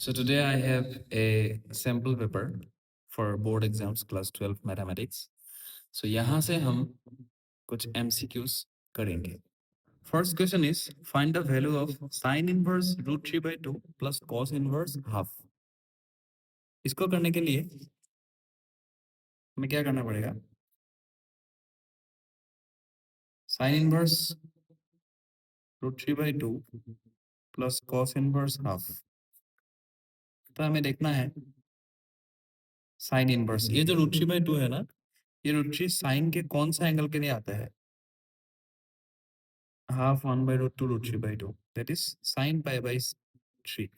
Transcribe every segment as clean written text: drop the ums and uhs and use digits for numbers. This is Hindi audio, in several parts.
So today I have a sample paper for board exams class 12 mathematics. So यहाँ से हम कुछ MCQs करेंगे. First question is find the value of sin inverse root 3 by 2 plus cos inverse half. इसको करने के लिए हमें क्या करना पड़ेगा? Sin inverse root 3 by 2 plus cos inverse half. तो हमें देखना है sin inverse. ये जो root 3 by 2 है ना, ये root 3 sin के कौन सा एंगल के लिए आता है? Half 1 by root 2 root 3 by 2, that is sin pi by 3.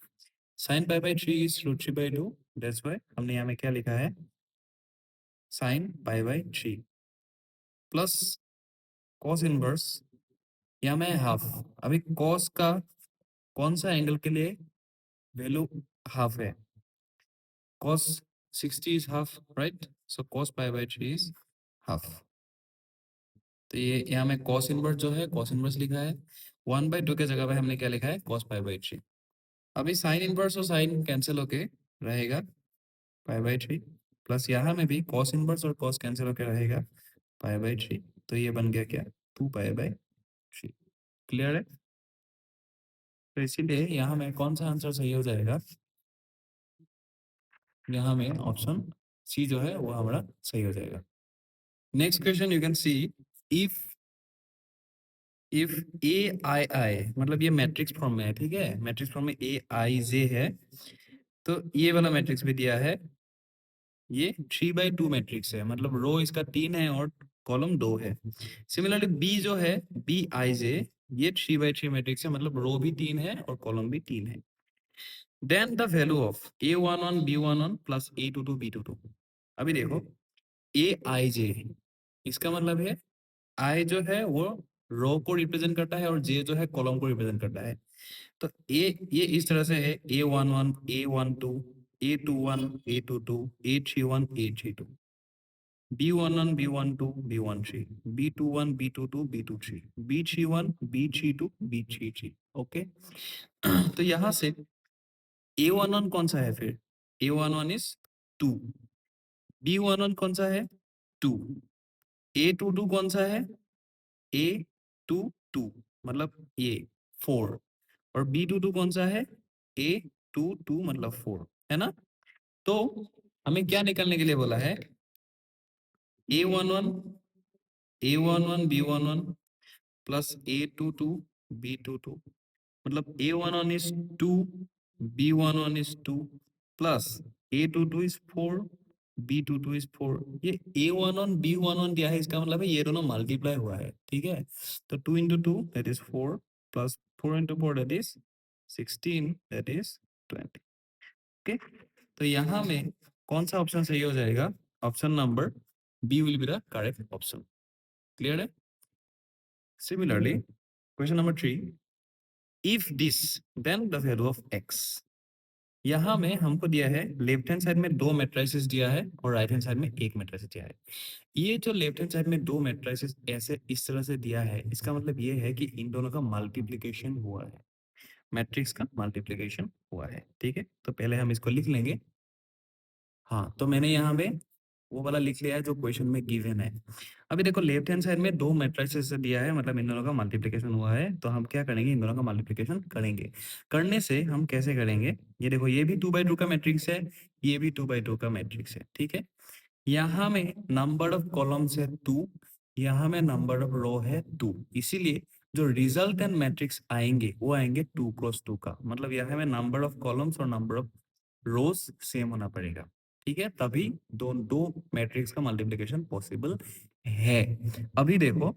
Sin pi by 3 is root 3 by 2, that's why हमने यहाँ में क्या लिखा है sin pi by 3 plus cos inverse यहाँ में half. अभी cos का कौन सा एंगल के लिए वैल्यू half है? Cos 60 is half, right? So cos pi by 3 is half. तो ये यहाँ में cos inverse जो है cos inverse लिखा है, 1 by 2 के जगह पे हमने क्या लिखा है cos pi by 3. अभी साइन इनवर्स और साइन कैंसिल होके रहेगा पाई बाई 3 प्लस यहाँ में भी कॉस इनवर्स और कॉस कैंसिल होके रहेगा पाई बाई 3. तो ये बन गया क्या 2 पाई बाई 3. क्लियर है? तो इसीलिए यहाँ में कौन सा आंसर सही हो जाएगा? यहाँ में ऑप्शन सी जो है वो हमारा सही हो जाएगा. Next question you can see if A I I मतलब ये मैट्रिक्स फॉर्म में है, ठीक है, मैट्रिक्स फॉर्म में ए आई जे है, तो ये वाला मैट्रिक्स भी दिया है. ये 3/2 मैट्रिक्स है, मतलब रो इसका 3 है और कॉलम 2 है. सिमिलरली बी जो है बी आई जे, ये 3/3 मैट्रिक्स है, मतलब रो भी 3 है और कॉलम भी 3 है. Then the value of A11 B11 plus A22 B22. अभी देखो ए आई जे, इसका मतलब है आई जो है वो रो को रिप्रेजेंट करता है और जे जो है कॉलम को रिप्रेजेंट करता है. तो ये इस तरह से है A11 A12 A21 A22 A31 A32, B11 B12 B13 B21 B22 B23 B31 B32 B33. Okay. तो यहाँ से A11 कौन सा है फिर? A11 is 2. B11 कौन सा है? 2. A22 कौन सा है? A22 मतलब ये 4. और B22 कौन सा है? A22 मतलब 4, है ना? तो हमें क्या निकालने के लिए बोला है? A11 B11 plus A22 B22, मतलब A11 is 2 B11 is 2 plus A22 is 4 B22 is 4. ये A11 B11 दिया है, इसका मतलब है ये दोनों मल्टीप्लाई हुआ है, ठीक है. तो 2 into 2 that is 4 plus 4 into 4 that is 16 that is 20. Okay. तो यहाँ में कौन सा ऑप्शन सही हो जाएगा? Option number B will be the correct option. Clear है? Similarly question number 3, if this then the value of x. यहाँ में हमको दिया है लेफ्ट हैंड साइड में 2 मैट्रिसेस दिया है और राइट हैंड साइड में 1 मैट्रिक्स दिया है. ये जो लेफ्ट हैंड साइड में 2 मैट्रिसेस ऐसे इस तरह से दिया है, इसका मतलब ये है कि इन दोनों का मल्टीप्लिकेशन हुआ है, मैट्रिक्स का मल्टीप्लिकेशन हुआ है, ठीक है. तो पहले हम इसको लिख लेंगे. हाँ, तो मैंने यहाँ पे वो वाला लिख लिया है जो क्वेश्चन में गिवन है. अभी देखो लेफ्ट हैंड साइड में 2 मैट्रिसेस से दिया है, मतलब इन दोनों का मल्टीप्लिकेशन हुआ है, तो हम क्या करेंगे? इन दोनों का मल्टीप्लिकेशन करेंगे. करने से हम कैसे करेंगे? ये देखो ये भी 2/2 का मैट्रिक्स है, ये भी 2/2 का मैट्रिक्स है, ठीक है. यहाँ में नंबर ऑफ कॉलम्स है 2, यहाँ में नंबर ऑफ रो है 2, इसीलिए जो रिजल्टेंट मैट्रिक्स आएंगे वो आएंगे 2x2 का, मतलब यहाँ में नंबर ऑफ कॉलम्स और नंबर ऑफ रोज सेम होना पड़ेगा, ठीक है, तभी दो मैट्रिक्स का मल्टीप्लिकेशन पॉसिबल है. अभी देखो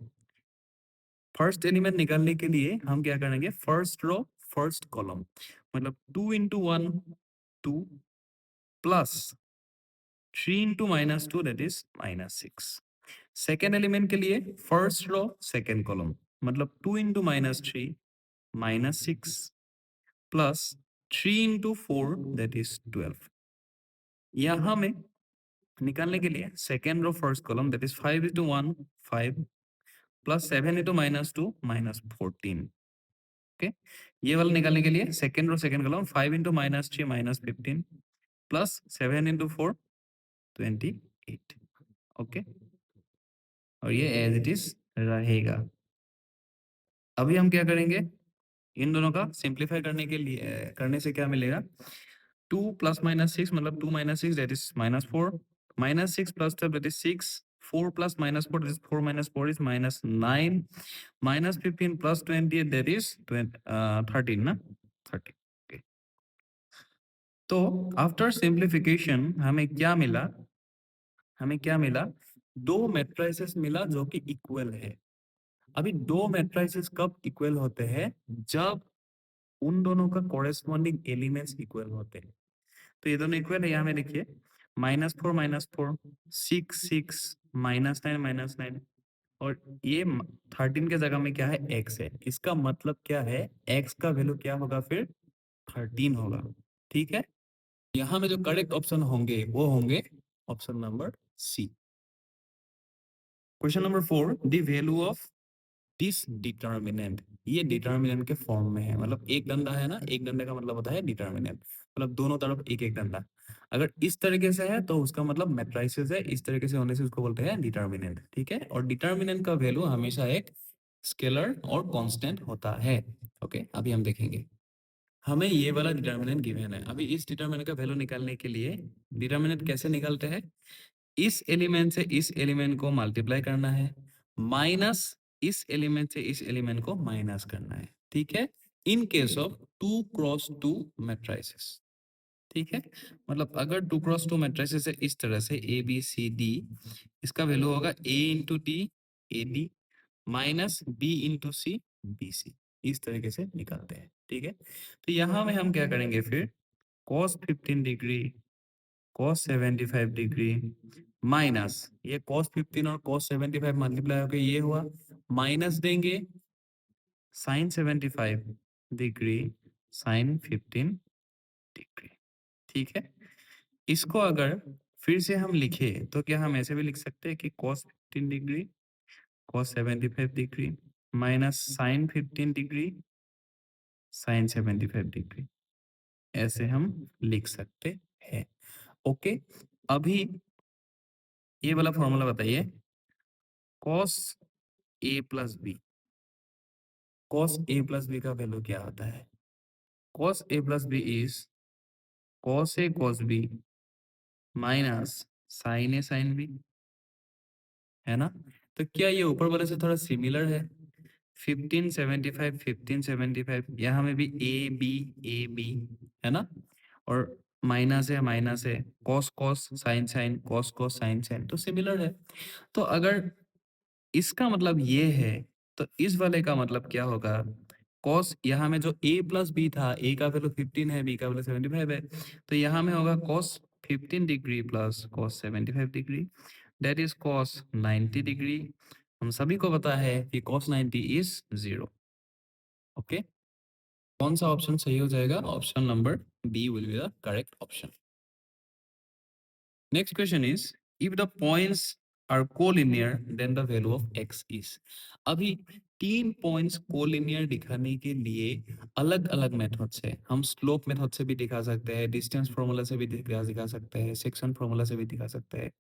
फर्स्ट एलिमेंट निकालने के लिए हम क्या करेंगे? फर्स्ट रो फर्स्ट कॉलम, मतलब 2 into 1 2 plus 3 into -2 that is -6. Second element के लिए फर्स्ट रो सेकेंड कॉलम, मतलब 2 into -3 -6 plus 3 into 4 that is 12. यहाँ में निकालने के लिए second row first column that is 5 into 1 5 plus 7 into -2 -14. Okay, ये वाला निकालने के लिए second row second column 5 into minus 3 minus 15 plus 7 into 4 28। Okay, और ये एज इट इज रहेगा। अभी हम क्या करेंगे, इन दोनों का सिंप्लीफाई करने के लिए करने से क्या मिलेगा, 2 प्लस माइनस 6 मतलब 2 minus 6 that is minus 4, minus 6 plus 12 that is 6, 4 plus minus 4 that is 4 minus 4 is minus 9, minus 15 plus 28 that is 13 ना, 13। ओके, तो आफ्टर सिंप्लीफिकेशन हमें क्या मिला, हमें क्या मिला, दो मैट्रिसेस मिला जो कि इक्वल है। अभी दो मैट्रिसेस कब इक्वल होते हैं, जब उन दोनों का कोरेस्पॉन्डिंग एलिमेंट्स इक्वल होते हैं। तो ये दोनों इक्वल है, यहाँ में देखिए माइनस फोर, 6 -9 और ये 13 के जगह में क्या है, x है। इसका मतलब क्या है, x का वैल्यू क्या होगा फिर, 13 होगा। ठीक है, यहाँ में जो करेक्ट ऑप्शन होंगे वो होंगे option number C. Question number 4, the value of this determinant. ये डिटर्मिनेंट के फॉर्म में है, मतलब एक डंडा है ना, एक डंडे का मतलब होता है डिटर्मिनेंट, मतलब दोनों तरफ एक एक डंडा। अगर इस तरीके से है तो उसका मतलब मैट्रिसेस है, इस तरीके से होने से उसको बोलते हैं डिटर्मिनेंट। ठीक है, और डिटर्मिनेंट का वैल्यू हमेशा एक स्केलर और कांस्टेंट होता है। ओके, अभी हम देखेंगे, हमें ये वाला डिटर्मिनेंट गिवन है। अभी इस डिटर्मिनेंट का वैल्यू निकालने के लिए डिटर्मिनेंट कैसे निकालते हैं, इस एलिमेंट से इस एलिमेंट को मल्टीप्लाई करना है, माइनस इस एलिमेंट से इस एलिमेंट को माइनस करना है। ठीक है, in case of 2 cross 2 matrices. ठीक है, मतलब अगर 2 क्रॉस 2 मैट्रिसेस है इस तरह से ए बी सी डी, इसका वैल्यू होगा A into D A D minus B into C B C, इस तरीके से निकालते हैं। ठीक है, तो यहाँ में हम क्या करेंगे फिर, cos 15 degree cos 75 degree minus ये cos 15 और cos 75 मल्टीप्लाई होकर ये हुआ, माइनस देंगे sin 75 डिग्री sin 15 डिग्री। ठीक है, इसको अगर फिर से हम लिखे तो क्या हम ऐसे भी लिख सकते हैं कि cos 15 degree cos 75 degree minus sin 15 degree sin 75 degree, ऐसे हम लिख सकते हैं। ओके, अभी ये वाला फॉर्मूला बताइए, cos a plus B, cos a plus B का वैल्यू क्या होता है, cos a plus B is cos a cos b minus sin a sin b, है ना। तो क्या ये ऊपर वाले से थोड़ा सिमिलर है, 1575 1575, यहाँ में भी ए बी है ना, और माइनस है cos cos sin sin cos cos sin sin, तो सिमिलर है। तो अगर इसका मतलब ये है तो इस वाले का मतलब क्या होगा, cos यहाँ में जो a प्लस बी था, a का वैल्यू 15 है, b का वैल्यू 75 है, तो यहाँ में होगा cos 15 degree plus cos 75 degree, that is cos 90 degree. हम सभी को पता है कि cos 90 इज 0। ओके, कौन सा ऑप्शन सही हो जाएगा, option number B will be the correct option. Next question is, if the points are collinear, then the value of x is। अभी तीन पॉइंट्स कोलिनियर दिखाने के लिए अलग अलग मेथड से, हम स्लोप मेथड से भी दिखा सकते हैं, डिस्टेंस फॉर्मूला से भी दिखा सकते हैं, सेक्शन फॉर्मूला से भी दिखा सकते हैं,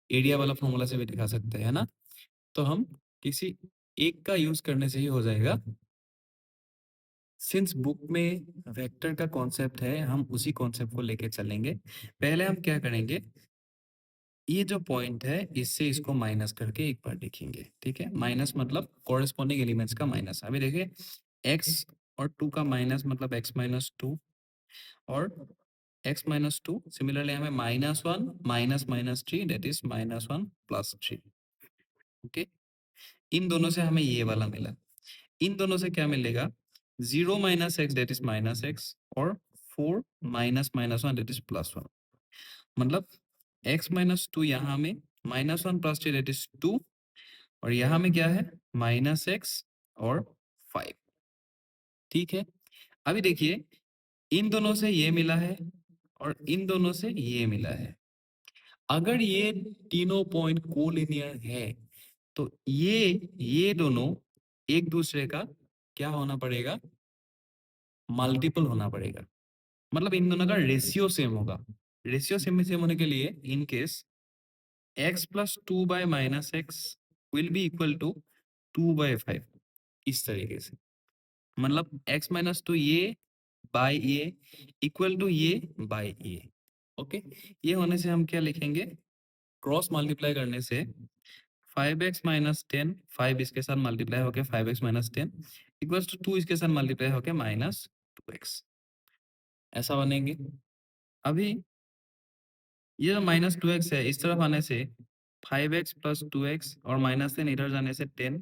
एरिया वाला फॉर्मूला से भी दिखा सकते हैं, है ना। तो हम किसी एक का यूज करने से ही हो जाएगा। सिंस बुक में वेक्टर का कॉन्सेप्ट है, हम उसी कॉन्सेप्ट को लेके चलेंगे। पहले हम क्या करेंगे, ये जो पॉइंट है इससे इसको माइनस करके एक बार देखेंगे। ठीक है, माइनस मतलब कॉरेस्पॉन्डिंग एलिमेंट्स का माइनस। अभी देखिए x और 2 का माइनस मतलब x माइनस 2 और x माइनस 2, सिमिलरली हमें -1 -3 दैट इज -1 प्लस 3। ओके, इन दोनों से हमें ये वाला मिला, इन दोनों से क्या मिलेगा, 0 minus x that is minus x और 4 -1 दैट इज +1, मतलब x माइनस 2 यहाँ में -1 प्लस 3 दैट इज 2, और यहाँ में क्या है -x और 5। ठीक है, अभी देखिए इन दोनों से ये मिला है और इन दोनों से ये मिला है। अगर ये तीनों पॉइंट कोलिनियर है तो ये दोनों एक दूसरे का क्या होना पड़ेगा, मल्टीपल होना पड़ेगा, मतलब इन दोनों का रेशियो सेम होगा। रेशियो सेम होने के लिए in case x plus 2 minus x will be equal to 2/5, इस तरीके से। मतलब x माइनस टू ये बाई ये इक्वल टू ये बाई ये। ओके, ये होने से हम क्या लिखेंगे, क्रॉस मल्टीप्लाई करने से 5x - 10, 5 इसके साथ मल्टीप्लाई होके 5x - 10 इक्वल्स टू 2 इसके साथ मल्टीप्लाई होके -2x, ऐसा बनेंगे। अभी ये जो -2x है इस तरफ आने से 5x प्लस 2x और -10 इधर जाने से 10,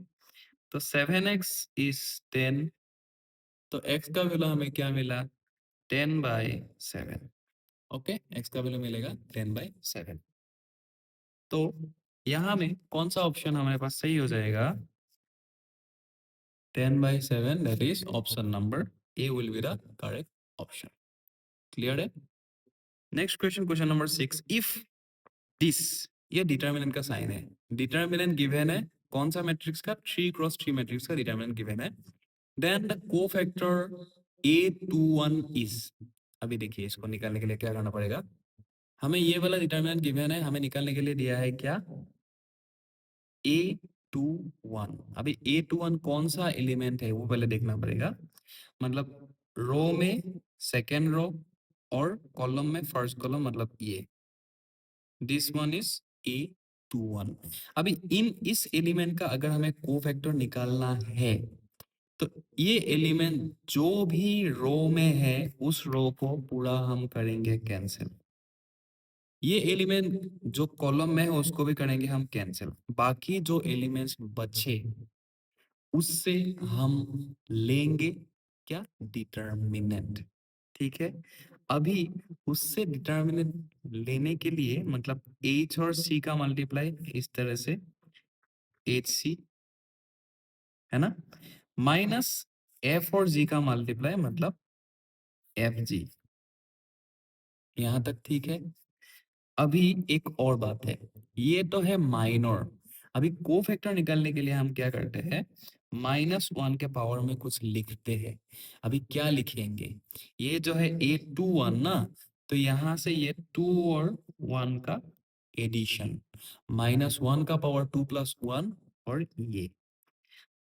तो 7x इज 10, तो x का वैल्यू हमें क्या मिला, 10/7। ओके, x का वैल्यू मिलेगा 10/7। तो यहाँ में कौन सा ऑप्शन हमारे पास सही हो जाएगा, 10/7, that is option number A will be the correct option. Clear है? Next question, question number 6, if this, ये डिटर्मिनेंट का साइन है, डिटर्मिनेंट गिवन है कौन सा मैट्रिक्स का, 3x3 मैट्रिक्स का डिटर्मिनेंट गिवन है, then the cofactor A21 is. अभी देखिए इसको निकालने के लिए क्या करना पड़ेगा, हमें ये वाला डिटर्मिनेंट गिवन है, हमें निकालने के लिए दिया है क्या, A21। अभी A21 कौन सा एलिमेंट है वो पहले देखना पड़ेगा, मतलब रो में सेकेंड रो और कॉलम में फर्स्ट कॉलम, मतलब ये दिस वन इज A21। अभी इस एलिमेंट का अगर हमें कोफैक्टर निकालना है तो ये एलिमेंट जो भी रो में है उस रो को पूरा हम करेंगे कैंसिल, ये एलिमेंट जो कॉलम में है उसको भी करेंगे हम कैंसिल, बाकी जो एलिमेंट्स बचे उससे हम लेंगे क्या, डिटर्मिनेंट। ठीक है, अभी उससे डिटर्मिनेंट लेने के लिए मतलब h और c का मल्टीप्लाई इस तरह से HC है ना, माइनस f और g का मल्टीप्लाई मतलब FG। यहां तक ठीक है। अभी एक और बात है, ये तो है माइनर, अभी कोफैक्टर निकालने के लिए हम क्या करते हैं, -1 के पावर में कुछ लिखते हैं। अभी क्या लिखेंगे, ये जो है A21 ना, तो यहाँ से ये 2 और 1 का एडिशन, -1 का पावर 2 + 1 और ये,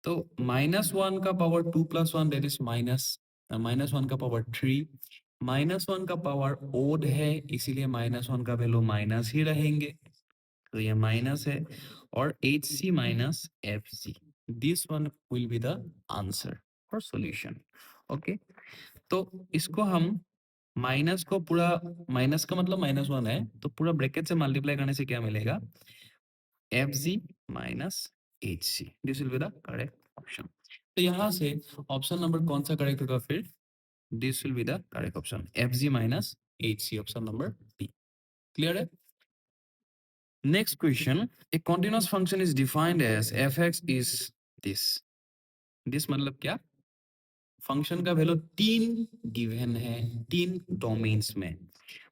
तो -1 का पावर 2 + 1 दैट इज -1 का पावर 3, -1 का पावर ओड है इसीलिए -1 का वैल्यू माइनस ही रहेंगे, तो ये माइनस है, और HC minus FG, this one will be the answer और सॉल्यूशन। ओके, तो इसको हम माइनस को पूरा, माइनस का मतलब -1 है तो पूरा ब्रैकेट से मल्टीप्लाई करने से क्या मिलेगा, FG minus HC, this will be the correct option. तो यहाँ से ऑप्शन नंबर कौन सा करेक्ट होगा फिर, this will be the correct option, FG minus HC, option number B. Clear है? Next question, a continuous function is defined as fx is this, this मतलब क्या, फंक्शन का वैल्यू 3 गिवन है 3 डोमेन्स में,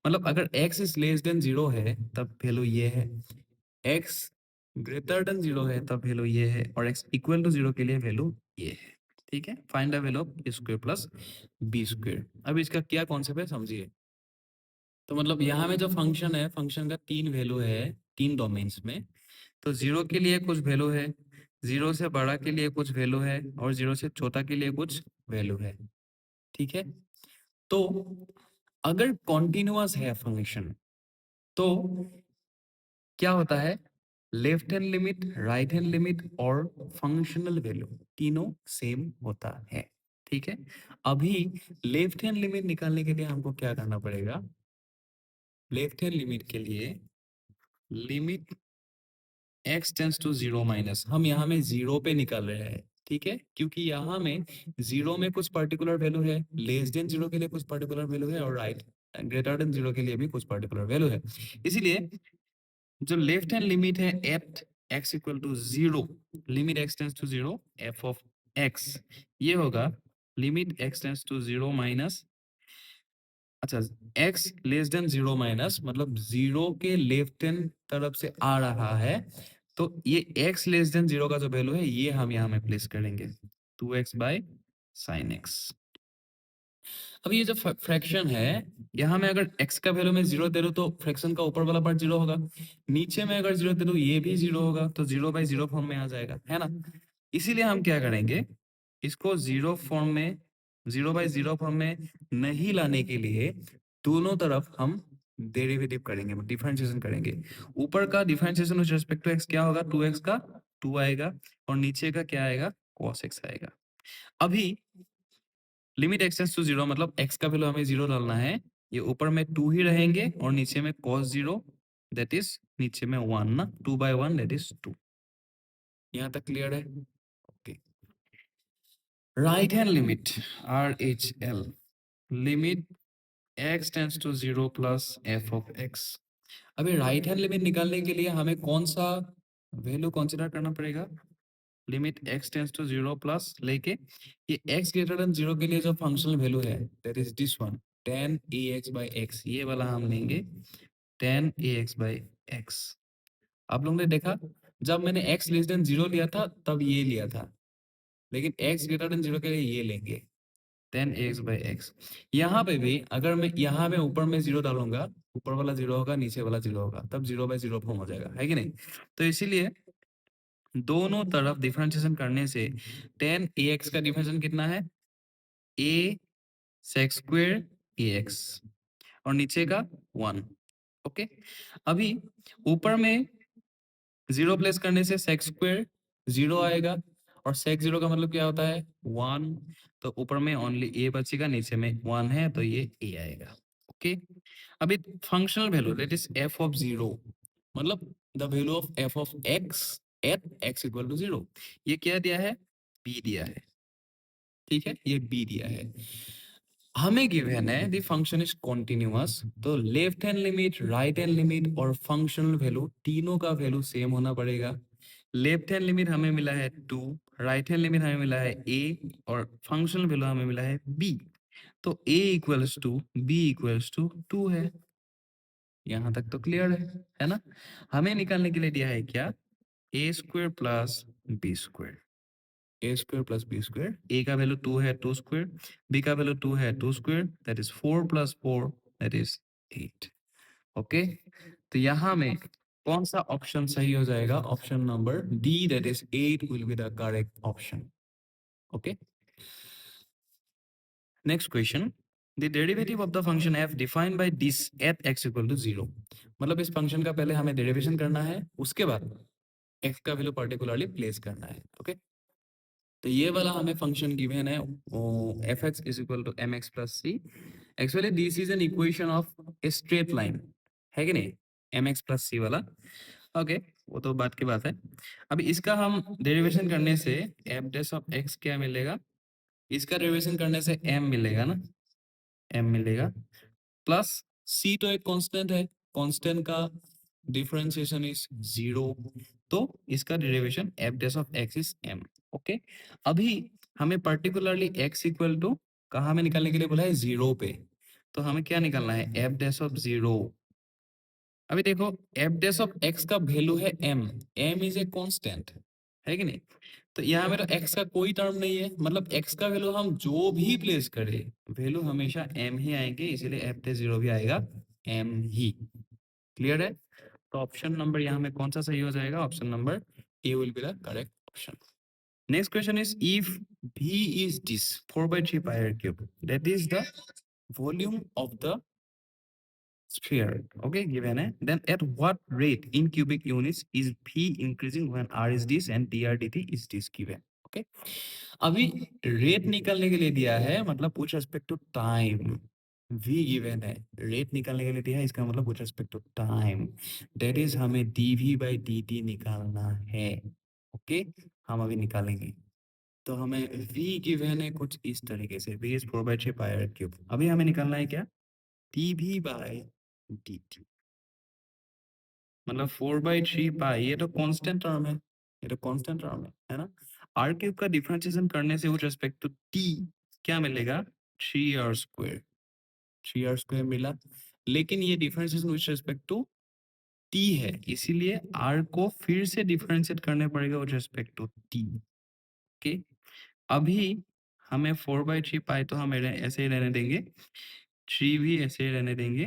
मतलब अगर x इज लेस देन 0 है तब वैल्यू ये है, x ग्रेटर देन 0 है तब वैल्यू ये है, और x इक्वल टू 0 के लिए वैल्यू ये है। ठीक है, find the value of a² plus b²। अब इसका क्या कॉन्सेप्ट है समझिए, तो मतलब यहाँ में जो फंक्शन है, फंक्शन का 3 वैल्यू है 3 डोमेन्स में, तो 0 के लिए कुछ वैल्यू है, 0 से बड़ा के लिए कुछ वैल्यू है, और 0 से छोटा के लिए कुछ वैल्यू है। ठीक है, तो अगर कॉन्टिन्यूअस है फंक्शन तो क्या होता है, left hand limit, right hand limit और फंक्शनल वैल्यू तीनों सेम होता है। ठीक है, अभी लेफ्ट हैंड लिमिट निकालने के लिए हमको क्या करना पड़ेगा, लेफ्ट हैंड लिमिट के लिए limit x tends to 0 minus, हम यहाँ में 0 पे निकाल रहे हैं। ठीक है, क्योंकि यहाँ में 0 में कुछ पर्टिकुलर वैल्यू है, लेस देन 0 के लिए कुछ पर्टिकुलर वैल्यू है, और राइट ग्रेटर देन 0 के लिए भी कुछ पर्टिकुलर वैल्यू है, इसीलिए जो लेफ्ट हैंड लिमिट है at x equal to 0, limit x tends to 0 f of x, ये होगा limit x tends to 0 minus, अच्छा x लेस देन 0 माइनस मतलब 0 के लेफ्ट हैंड तरफ से आ रहा है, तो ये x लेस देन 0 का जो वैल्यू है ये हम यहाँ में प्लेस करेंगे 2x बाय साइन x। अब ये जो फ्रैक्शन है, यहाँ में अगर x का वैल्यू में 0 दे दूं तो फ्रैक्शन का ऊपर वाला पार्ट 0 होगा, नीचे में अगर 0 दे दूं ये भी 0 होगा, तो 0/0 फॉर्म में आ जाएगा, है ना। इसीलिए हम क्या करेंगे, इसको 0/0 फॉर्म में नहीं लाने के लिए दोनों तरफ हम डेरिवेटिव करेंगे, डिफरेंशिएशन करेंगे। ऊपर का differentiation with respect to x क्या होगा, 2x का 2 आएगा, और नीचे का क्या आएगा, cos x आएगा। अभी लिमिट x टेंड्स टू 0 मतलब x का वैल्यू हमें 0 डालना है, ये ऊपर में 2 ही रहेंगे और नीचे में cos 0 दैट इज नीचे में 1 ना, 2/1 दैट इज 2। यहाँ तक क्लियर है? Okay. Right hand limit RHL, limit x tends to 0 plus f of x। अभी राइट हैंड लिमिट निकालने के लिए हमें कौन सा वैल्यू कंसीडर करना पड़ेगा, limit x tends to 0 plus लेके ये x ग्रेटर देन 0 के लिए जो फंक्शनल वैल्यू है that is this one, tan ax/x, ये वाला हम लेंगे tan ax/x। आप लोगों ने देखा जब मैंने x लेस देन 0 लिया था तब ये लिया था, लेकिन x ग्रेटर देन 0 के लिए ये लेंगे tan ax/x। यहाँ पे भी अगर मैं यहाँ में ऊपर में 0 डालूंगा, ऊपर वाला 0 होगा, नीचे वाला 0 होगा, तब 0/0 फॉर्म हो जाएगा, है कि नहीं। तो इसीलिए दोनों तरफ डिफरेंशिएशन करने से tan ax का डिफरेंशिएशन कितना है, a sec स्क्वायर ax, और नीचे का 1। ओके। अभी ऊपर में 0 प्लेस करने से sec स्क्वायर 0 आएगा, और sec 0 का मतलब क्या होता है, 1। तो ऊपर में ओनली a बचेगा, नीचे में 1 है तो ये a आएगा। ओके। अभी functional value that is f of 0, मतलब the value of f of x at x equal to 0, ये क्या दिया है, b दिया है, ठीक है, ये b दिया है। हमें गिवन है द फंक्शन इज कॉन्टिन्यूअस, तो left hand limit, right hand limit और फंक्शनल वैल्यू तीनों का वैल्यू सेम होना पड़ेगा। लेफ्ट हैंड लिमिट हमें मिला है 2, राइट हैंड लिमिट हमें मिला है a, और फंक्शनल वैल्यू हमें मिला है b। तो a equals to b equals to 2 है। यहाँ तक तो क्लियर है ना। हमें निकालने के लिए दिया है क्या, a square plus b square, a square plus B square, a का वैल्यू 2 है 2 स्क्वायर, b का वैल्यू 2 है 2 square that is 4 plus 4 that is 8। Okay. तो यहाँ में कौन सा ऑप्शन सही हो जाएगा, option number D that is 8 will be the correct option. Okay. Next question, the derivative of the function f defined by this at x equal to 0, मतलब इस फंक्शन का पहले हमें डेरिवेशन करना है, उसके बाद x का वैल्यू पर्टिकुलरली प्लेस करना है। ओके। तो ये वाला हमें फंक्शन गिवन है F X is equal to M X plus C. Actually this is an equation of a straight line, है कि नहीं, एम एक्स प्लस सी वाला। ओके, वो तो बात की बात है। अभी इसका हम डेरिवेशन करने से एफ डैश ऑफ एक्स क्या मिलेगा, इसका डेरिवेशन करने से एम मिलेगा ना, एम मिलेगा, प्लस सी तो एक कांस्टेंट है, कांस्टेंट का डिफरेंशिएशन इज 0, तो इसका derivation F dash of X is M. Okay. अभी हमें पर्टिकुलरली एक्स इक्वल टू कहाँ में निकालने के लिए बोला है, 0 पे, तो हमें क्या निकालना है, एफ डैश ऑफ 0। अभी देखो एफ डैश ऑफ एक्स का वैल्यू है M, M is a constant, है कि नहीं। तो यहाँ में तो x का कोई टर्म नहीं है, मतलब x का वैल्यू हम जो भी प्लेस करें वैल्यू हमेशा m ही आएंगे, इसीलिए f पे 0 भी आएगा m ही। क्लियर है। तो ऑप्शन नंबर यहाँ में कौन सा सही हो जाएगा, option number A will be the correct option. Next question is if v is this 4/3 pi r cube, that is the volume of the sphere, okay, given है, then at what rate in cubic units is v increasing when r is this and dr dt is this given। Okay. अभी रेट निकालने के लिए दिया है, मतलब with respect to time, v given है, रेट निकालने के लिए दिया है, इसका मतलब with respect to time, that is हमें dv बाई dt निकालना है। ओके, हम अभी निकालेंगे। तो हमें v गिवन है कुछ इस तरीके से, v is 4/3 pi R cube. अभी हमें निकालना है क्या, dv बाई dt, मतलब 4/3 पाई, ये तो कांस्टेंट टर्म है, ये तो कांस्टेंट टर्म है ना। आर क्यूब का डिफरेंशिएशन करने से विद रिस्पेक्ट टू टी क्या मिलेगा, 3r स्क्वायर, 3r स्क्वायर मिला, लेकिन ये differentiation with respect to T है, इसीलिए r को फिर से डिफरेंशिएट करने पड़ेगा with respect to T. Okay. अभी हमें 4/3 पाई तो हम ऐसे ही रहने देंगे, 3 भी ऐसे ही रहने देंगे।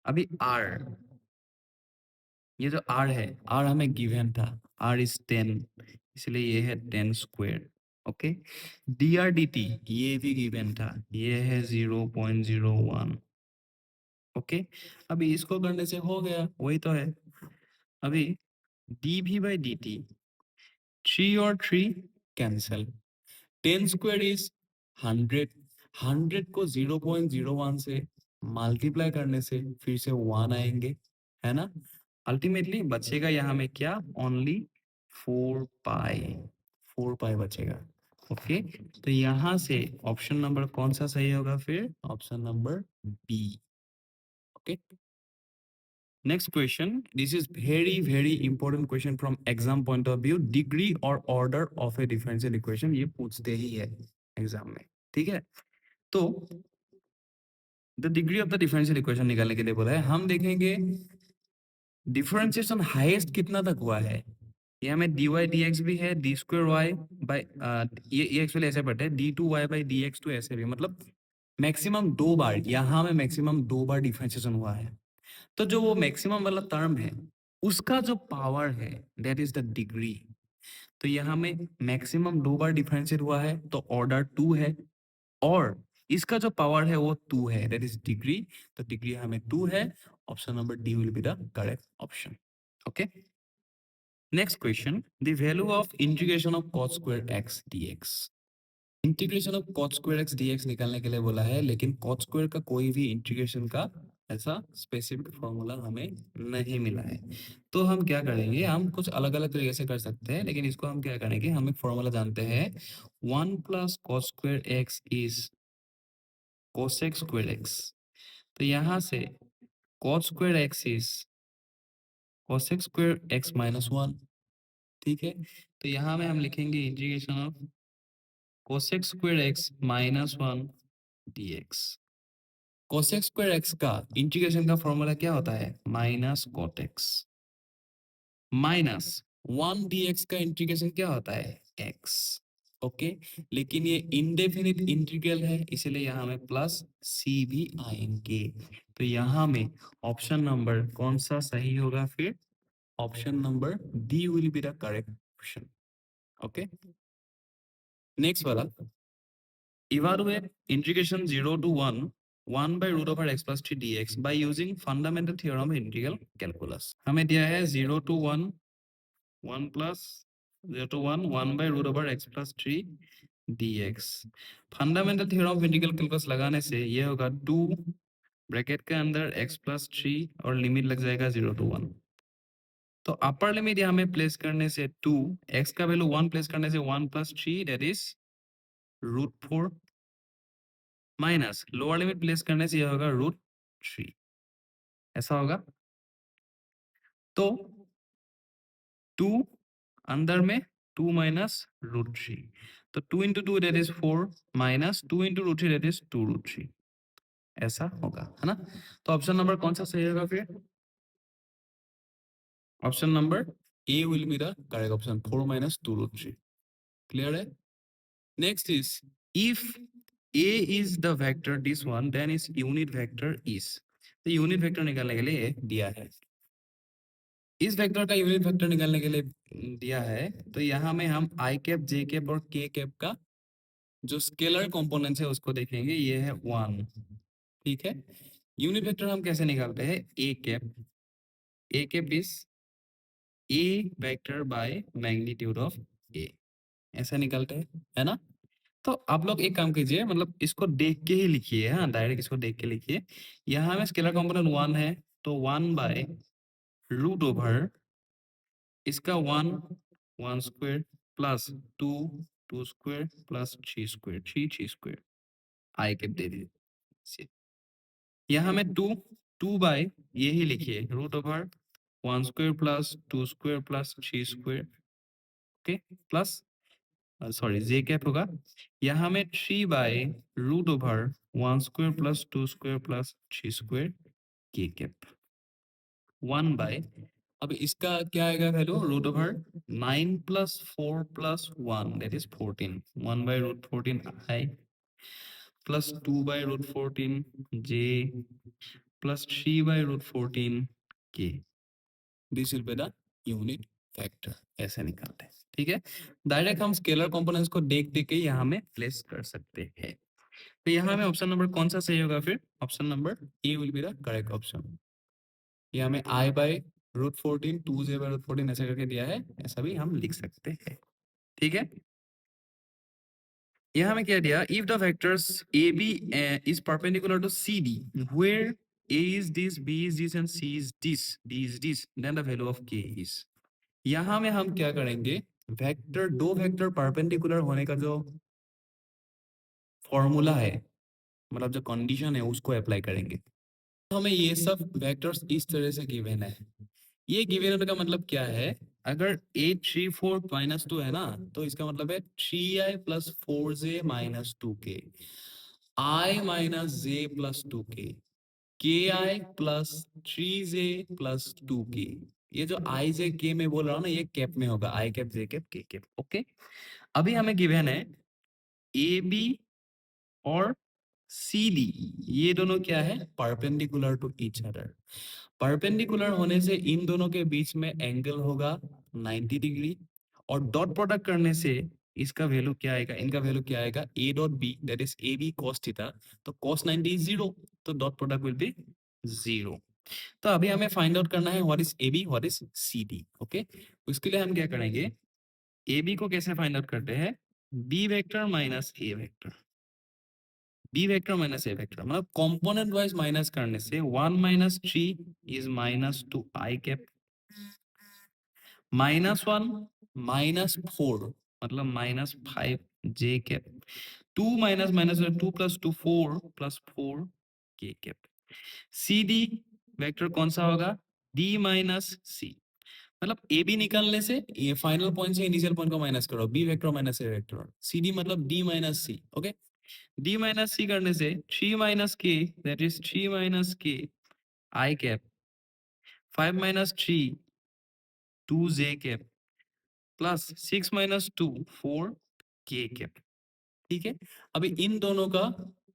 अभी r, ये जो r है, r हमें गिवन था, r इज 10, इसलिए ये है 10 स्क्वायर। ओके, dr dt ये भी गिवन था, ये है 0.01। ओके, अभी इसको करने से हो गया, वही तो है। अभी dv बाई dt, 3 और 3 कैंसल, 10 स्क्वायर इज 100, 100 को 0.01 से मल्टीप्लाई करने से फिर से 1 आएंगे, है ना। अल्टीमेटली बचेगा यहाँ में क्या, ओनली 4 पाई, 4 पाई बचेगा। ओके, तो यहाँ से ऑप्शन नंबर कौन सा सही होगा फिर, option number B. Okay, next question, this is very very important question from exam point of view, degree और order of a differential equation, ये पूछते ही है एग्जाम में, ठीक है। तो the degree of the differential equation निकालने के लिए बोला है, हम देखेंगे डिफरेंशिएशन हाईएस्ट कितना तक हुआ है। ये हमें dy dx भी है, डी स्क्वायर वाई बाई, ये एक्चुअली ऐसे पढ़ते हैं d2y बाई dx, तो ऐसे भी, मतलब मैक्सिमम 2 बार, यहाँ में मैक्सिमम 2 बार डिफरेंशिएशन हुआ है। तो जो वो मैक्सिमम वाला टर्म है, उसका जो पावर है, दैट इज द डिग्री। तो यहाँ में मैक्सिमम 2 बार डिफरेंशिएट हुआ है, तो ऑर्डर 2 है, और इसका जो पावर है वो 2 है, दैट इज डिग्री। तो डिग्री हमें 2 है, option number D will be the correct option. Okay, next question, the value of integration of cos square x dx। Integration of cos square x dx निकालने के लिए बोला है, लेकिन cos स्क्वायर का कोई भी इंटीग्रेशन का ऐसा स्पेसिफिक फॉर्मूला हमें नहीं मिला है। तो हम क्या करेंगे, हम कुछ अलग अलग तरीके से कर सकते हैं, लेकिन इसको हम क्या करेंगे, हम एक फॉर्मूला जानते हैं, 1 plus cos square x is cosec square x। तो यहाँ से cos square x is cosec square x minus 1, ठीक है। तो यहाँ में हम लिखेंगे integration of cosec square x minus 1 dx। cosec square x का इंटीग्रेशन का फॉर्मूला क्या होता है, minus cot x, minus 1 dx का इंटीग्रेशन क्या होता है, x। ओके, लेकिन ये इंडेफिनिट इंटीग्रल है, इसलिए यहाँ में प्लस c भी आएंगे। तो यहाँ में ऑप्शन नंबर कौन सा सही होगा फिर, option number D will be the correct option. Okay, next वाला, evaluate integration 0 to 1 by root over x plus 3 dx by using fundamental theorem of integral calculus। हमें दिया है 0 to 1, 1 plus 0 to 1 by root over x plus 3 dx। Fundamental theorem of integral calculus लगाने से ये होगा 2 ब्रैकेट के अंदर x plus 3 और लिमिट लग जाएगा 0 to 1। तो अपर लिमिट यहाँ में प्लेस करने से 2, x का वैल्यू 1 प्लेस करने से 1 plus 3 that is √4, minus lower limit place करने से यह होगा √3, ऐसा होगा। तो 2 अंदर में 2 माइनस √3, तो 2 into 2 that is 4, minus 2 into √3 that is 2√3, ऐसा होगा, है ना। तो ऑप्शन नंबर कौन सा सही होगा फिर, option number A will be the correct option, 4 minus 2√3। Clear है। Next is, if a is the vector this one, then its unit vector is। तो यूनिट वेक्टर निकालने के लिए दिया है, इस वेक्टर का यूनिट वेक्टर निकालने के लिए दिया है, तो यहाँ में हम आई कैप, जे कैप और के कैप का जो स्केलर कंपोनेंट्स है उसको देखेंगे, ये है 1, ठीक है। यूनिट वेक्टर हम कैसे निकालते हैं, A cap, A cap is A vector by magnitude of A, ऐसा निकलते हैं, है ना। तो आप लोग एक काम कीजिए, मतलब इसको देख के ही लिखिए, हाँ डायरेक्ट इसको देख के लिखिए। यहाँ में स्केलर कंपोनेंट 1 है, तो 1 बाय रूट ओवर इसका 1, 1 square plus 2, 2 square plus 3 square, 3 3 square, I cap दे दीजिए। यहाँ में 2, 2 बाय यही लिखिए root over 1 square plus 2 square plus 3 square, okay, plus sorry J cap होगा, यहाँ में 3 by root over 1 square plus 2 square plus 3 square K cap, 1 by, अब इसका क्या आएगा value, root over 9 plus 4 plus 1 that is 14, 1 by root 14 I plus 2 by root 14 J plus 3 by root 14 K. This will be the unit vector. ऐसे निकालते हैं, ठीक है। डायरेक्ट हम स्केलर कंपोनेंट्स को देख देख के यहाँ में प्लेस कर सकते हैं। तो यहाँ में ऑप्शन नंबर कौन सा सही होगा फिर, option number A will be the correct option. यहाँ में I by root 14 2 J by root 14 ऐसा करके दिया है, ऐसा भी हम लिख सकते हैं, ठीक है। यहाँ में क्या दिया, if the vectors A B is perpendicular to C D where A is this, B is this and C is this, D is this, then the value of K is. यहाँ में हम क्या करेंगे, वेक्टर, दो वेक्टर परपेंडिकुलर होने का जो फॉर्मूला है, मतलब जो कंडीशन है उसको अप्लाई करेंगे। तो हमें ये सब वेक्टर्स इस तरह से गिवन है। ये गिवन होने का मतलब क्या है, अगर 8 3 4 माइनस 2 है ना, तो इसका मतलब है 3i plus 4j minus 2k, i minus j plus 2k, ki plus 3j plus 2k। ये जो i j k में बोल रहा हूँ ना, ये कैप में होगा, i cap j cap k cap, okay. अभी हमें गिवन है ए बी और सी डी, ये दोनों क्या है, perpendicular to each other. Perpendicular होने से इन दोनों के बीच में एंगल होगा 90 डिग्री, और डॉट प्रोडक्ट करने से इसका वैल्यू क्या आएगा, इनका वैल्यू क्या आएगा, A dot B that is A B cos theta, तो कॉस 90 इज 0, तो डॉट प्रोडक्ट विल बी 0। तो अभी हमें फाइंड आउट करना है what is A B, what is C D, okay. उसके लिए हम क्या करेंगे, ए बी को कैसे फाइंड आउट करते हैं, B vector minus A vector, B vector minus A vector, मतलब कंपोनेंट वाइज माइनस करने से 1 minus 3 is minus 2 I cap, minus 1 minus 4 मतलब minus 5 J cap, 2 minus minus 2 plus 2 4 plus 4 K cap. C D vector कौन सा होगा, डी माइनस सी, मतलब ए बी निकालने से ये फाइनल पॉइंट से इनिशियल पॉइंट को माइनस करो, B vector minus A vector, C D मतलब डी माइनस सी, ओके। डी माइनस सी करने से 3 माइनस के दैट इज 3 माइनस के आई कैप, 5 माइनस 3 2 जे cap, plus 6 minus 2 4 K cap, ठीक है। अभी इन दोनों का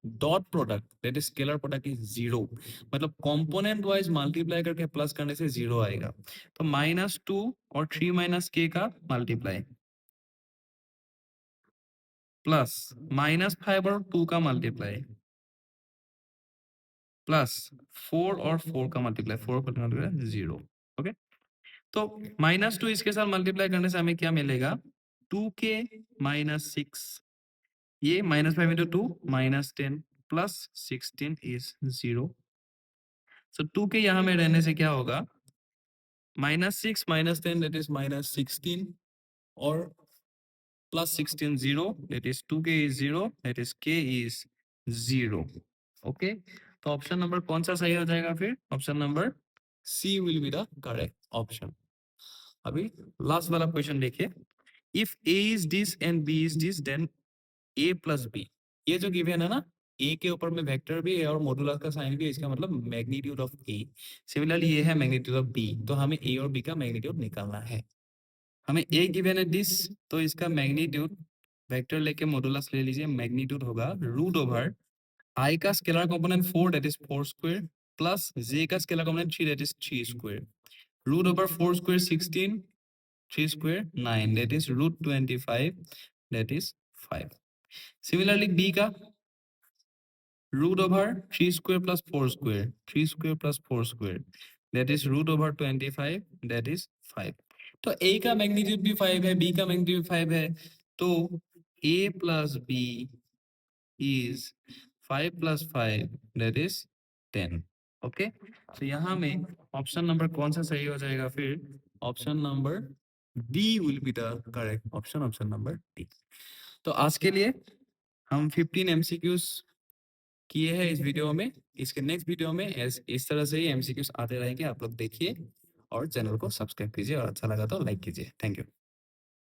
dot product that is scalar product is 0, मतलब कंपोनेंट वाइज मल्टीप्लाई करके प्लस करने से 0 आएगा। तो -2 और 3 माइनस के का मल्टीप्लाई, प्लस -5 और 2 का मल्टीप्लाई, प्लस 4 और 4 का मल्टीप्लाई, 4 का मल्टीप्लाई 0, ओके। तो -2 इसके साथ मल्टीप्लाई करने से हमें क्या मिलेगा, 2k माइनस 6, ये -5 into 2 -10 plus 16 is 0। So 2k यहाँ में रहने से क्या होगा, -6 -10 दैट इज -16 और plus 16 0 that is 2k is 0 that is k is 0, okay. तो ऑप्शन नंबर कौन सा सही हो जाएगा फिर, option number C will be the correct option. अभी लास्ट वाला क्वेश्चन देखिए, if a is this and b is this then a plus b, ये जो गिवन है ना, a के ऊपर में वेक्टर भी है और मॉडुलस का साइन भी है, इसका मतलब मैग्नीट्यूड ऑफ a। सिमिलरली ये है मैग्नीट्यूड ऑफ b, तो हमें a और b का मैग्नीट्यूड निकालना है। हमें a गिवन है दिस, तो इसका मैग्नीट्यूड वेक्टर लेके मॉडुलस ले लीजिए, मैग्नीट्यूड होगा रूट ओवर i का scalar component 4 that is 4 square, plus j का scalar component 3 that is 3 square, root over 4 square 16, 3 square 9 that is root 25 that is 5। Similarly b का root over 3 square plus 4 square, 3 square plus 4 square that is root over 25 that is 5। तो a का मैग्नीट्यूड भी 5 है, b का मैग्नीट्यूड 5 है, तो a plus b is 5 plus 5 that is 10, okay. तो यहाँ में ऑप्शन नंबर कौन सा सही हो जाएगा फिर, option number D will be the correct option, option number D. तो आज के लिए हम 15 एमसीक्यूज किए हैं इस वीडियो में। इसके नेक्स्ट वीडियो में इस तरह से ही एमसीक्यूज आते रहेंगे, आप लोग देखिए और चैनल को सब्सक्राइब कीजिए और अच्छा लगा तो लाइक कीजिए। Thank you.